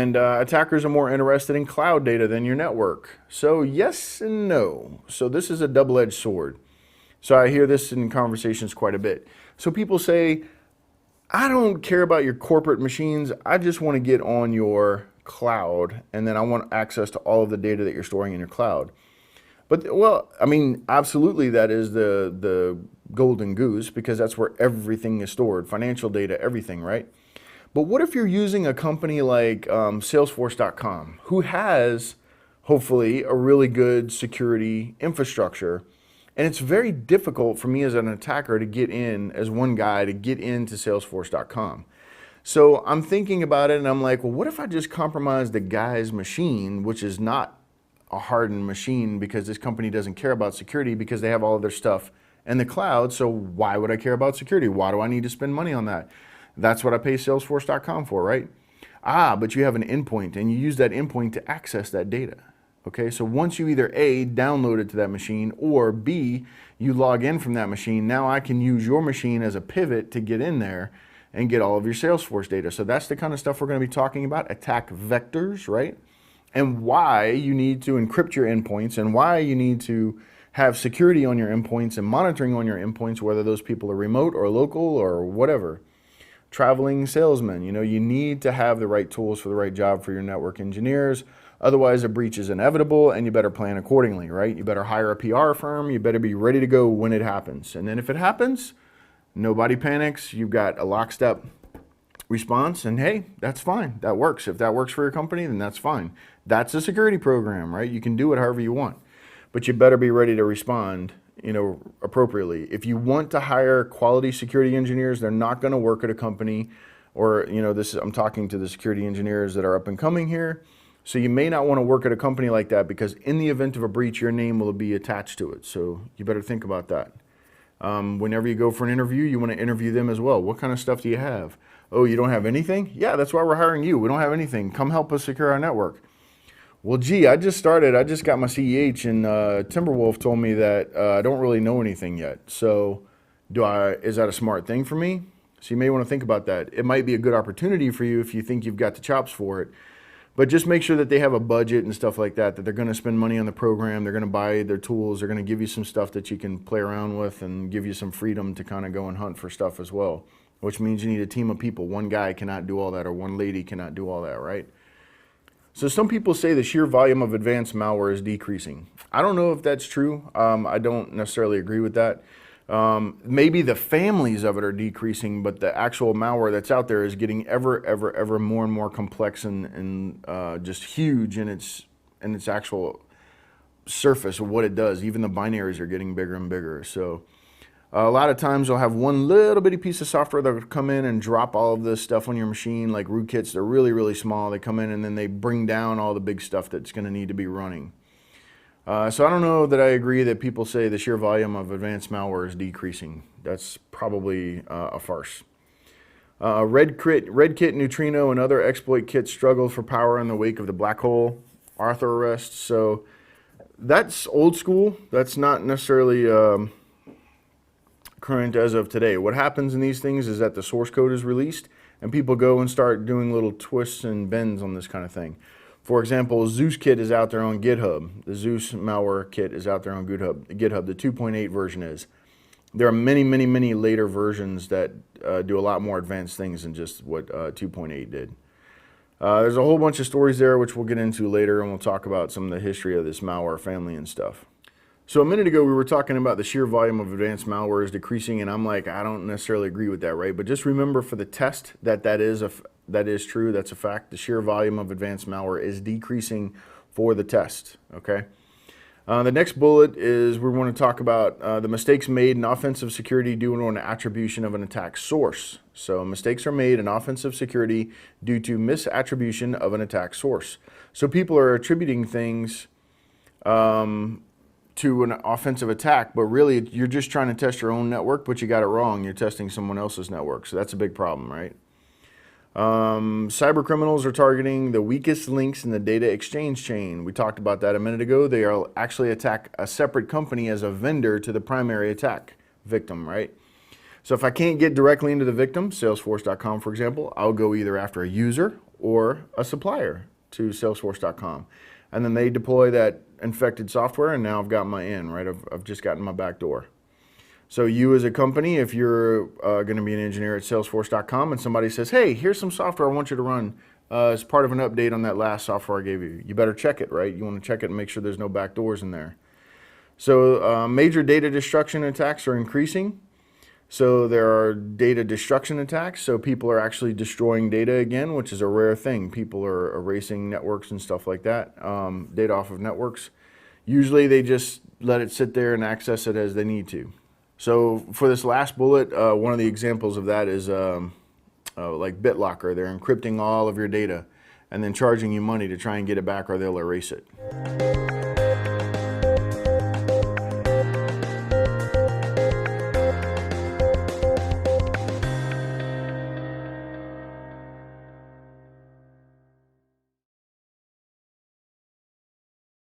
And attackers are more interested in cloud data than your network. So yes and no. So this is a double-edged sword. So I hear this in conversations quite a bit. So people say, I don't care about your corporate machines. I just want to get on your cloud, and then I want access to all of the data that you're storing in your cloud. But, well, I mean, absolutely that is the golden goose, because that's where everything is stored, financial data, everything, right? But what if you're using a company like Salesforce.com, who has, hopefully, a really good security infrastructure, and it's very difficult for me as an attacker to get in, as one guy, to get into Salesforce.com. So I'm thinking about it, and I'm like, well, what if I just compromise the guy's machine, which is not a hardened machine, because this company doesn't care about security because they have all of their stuff in the cloud. So why would I care about security? Why do I need to spend money on that? That's what I pay Salesforce.com for, right? But you have an endpoint, and you use that endpoint to access that data. Okay, so once you either A, download it to that machine, or B, you log in from that machine, now I can use your machine as a pivot to get in there and get all of your Salesforce data. So that's the kind of stuff we're going to be talking about, attack vectors, right? And why you need to encrypt your endpoints, and why you need to have security on your endpoints and monitoring on your endpoints, whether those people are remote or local or whatever. Traveling salesmen, you need to have the right tools for the right job for your network engineers. Otherwise, a breach is inevitable, and you better plan accordingly, right? You better hire a PR firm. You better be ready to go when it happens. And then if it happens, nobody panics. You've got a lockstep response, and hey, that's fine. That works. If that works for your company, then that's fine. That's a security program, right? You can do it however you want, but you better be ready to respond, appropriately. If you want to hire quality security engineers, they're not going to work at a company, or, I'm talking to the security engineers that are up and coming here. So you may not want to work at a company like that, because in the event of a breach, your name will be attached to it. So you better think about that. Whenever you go for an interview, you want to interview them as well. What kind of stuff do you have? Oh, you don't have anything? Yeah, that's why we're hiring you. We don't have anything. Come help us secure our network. Well, gee, I just got my CEH, and Timberwolf told me that I don't really know anything yet. So is that a smart thing for me? So you may want to think about that. It might be a good opportunity for you if you think you've got the chops for it. But just make sure that they have a budget and stuff like that, that they're going to spend money on the program, they're going to buy their tools, they're going to give you some stuff that you can play around with, and give you some freedom to kind of go and hunt for stuff as well, which means you need a team of people. One guy cannot do all that, or one lady cannot do all that, right? So some people say the sheer volume of advanced malware is decreasing. I don't know if that's true. I don't necessarily agree with that. Maybe the families of it are decreasing, but the actual malware that's out there is getting ever more and more complex, and just huge in its actual surface of what it does. Even the binaries are getting bigger and bigger. So a lot of times they'll have one little bitty piece of software that will come in and drop all of this stuff on your machine, like rootkits. They're really small. They come in and then they bring down all the big stuff that's going to need to be running. So I don't know that I agree that people say the sheer volume of advanced malware is decreasing. That's probably a farce. Redkit, Neutrino, and other exploit kits struggled for power in the wake of the black hole Arthur arrest. So that's old school. That's not necessarily current as of today. What happens in these things is that the source code is released, and people go and start doing little twists and bends on this kind of thing. For example, Zeus Kit is out there on GitHub. The Zeus malware kit is out there on GitHub. The 2.8 version is. There are many later versions that do a lot more advanced things than just what 2.8 did. There's a whole bunch of stories there, which we'll get into later, and we'll talk about some of the history of this malware family and stuff. So a minute ago, we were talking about the sheer volume of advanced malware is decreasing, and I'm like, I don't necessarily agree with that, right? But just remember for the test that is true. That's a fact. The sheer volume of advanced malware is decreasing for the test, okay? The next bullet is we want to talk about the mistakes made in offensive security due to an attribution of an attack source. So mistakes are made in offensive security due to misattribution of an attack source. So people are attributing things to an offensive attack, but really you're just trying to test your own network, but you got it wrong. You're testing someone else's network, so that's a big problem, right? Cyber criminals are targeting the weakest links in the data exchange chain. We talked about that a minute ago. They are actually attack a separate company as a vendor to the primary attack victim, right? So if I can't get directly into the victim, Salesforce.com for example, I'll go either after a user or a supplier to Salesforce.com. And then they deploy that infected software, and now I've got my in, right? I've just gotten my back door. So you as a company, if you're going to be an engineer at Salesforce.com and somebody says, hey, here's some software I want you to run as part of an update on that last software I gave you, you better check it, right? You want to check it and make sure there's no back doors in there. So major data destruction attacks are increasing. So there are data destruction attacks. So people are actually destroying data again, which is a rare thing. People are erasing networks and stuff like that, data off of networks. Usually they just let it sit there and access it as they need to. So for this last bullet, one of the examples of that is like BitLocker. They're encrypting all of your data and then charging you money to try and get it back, or they'll erase it.